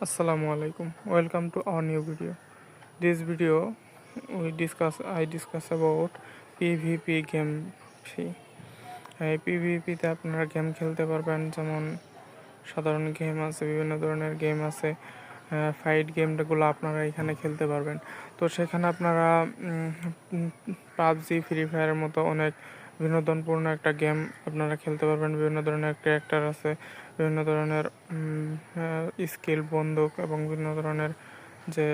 Assalamu alaikum. Welcome to our new video. This video I discuss about PvP game. এই PvP-তে আপনারা game খেলতে পারবেন, যেমন সাধারণ গেম আছে, বিভিন্ন ধরনের গেম আছে, ফাইট গেমগুলো আপনারা এখানে খেলতে পারবেন। তো সেখানে আপনারা পাবজি, ফ্রি ফায়ারের মতো অনেক বিনোদনপূর্ণ একটা গেম আপনারা খেলতে পারবেন। বিভিন্ন ধরনের ক্যারেক্টার আছে, বিভিন্ন ধরনের স্কিল, বন্দুক এবং বিভিন্ন ধরনের যে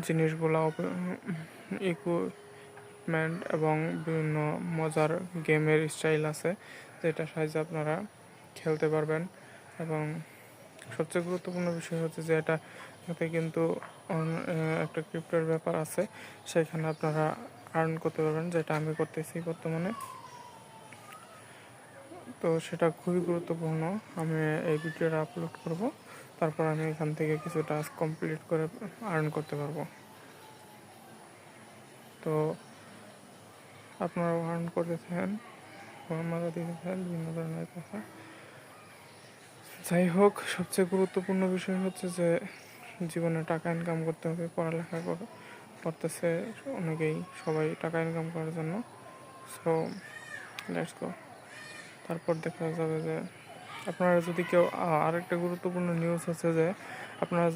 জিনিসগুলো, ইকুইপমেন্ট এবং বিভিন্ন মজার গেমের স্টাইল আছে, যেটা সাহায্যে আপনারা খেলতে পারবেন। এবং সবচেয়ে গুরুত্বপূর্ণ বিষয় হচ্ছে যে এটাতে কিন্তু একটা ক্রিপ্টোর ব্যাপার আছে, সেখানে আপনারা আর্ন করতে পারবেন, যেটা আমি করতেছি বর্তমানে। তো সেটা খুবই গুরুত্বপূর্ণ। আমি এই ভিডিওটা আপলোড করব, তারপর আমি এখান থেকে কিছু টাস্ক কমপ্লিট করে আর্ন করতে পারবো। তো আপনারা আর্ন করতে থাকেন, মজা দিতে থাকেন, বিভিন্ন ধরনের কথা। যাই হোক, সবচেয়ে গুরুত্বপূর্ণ বিষয় হচ্ছে যে জীবনে টাকা ইনকাম করতে হবে। পড়ালেখা করতেছে অনেকেই, সবাই টাকা ইনকাম করার জন্য। So let's go. তারপর দেখা যাবে যে আপনারা যদি কেউ, আরেকটা গুরুত্বপূর্ণ নিউজ হচ্ছে যে আপনারা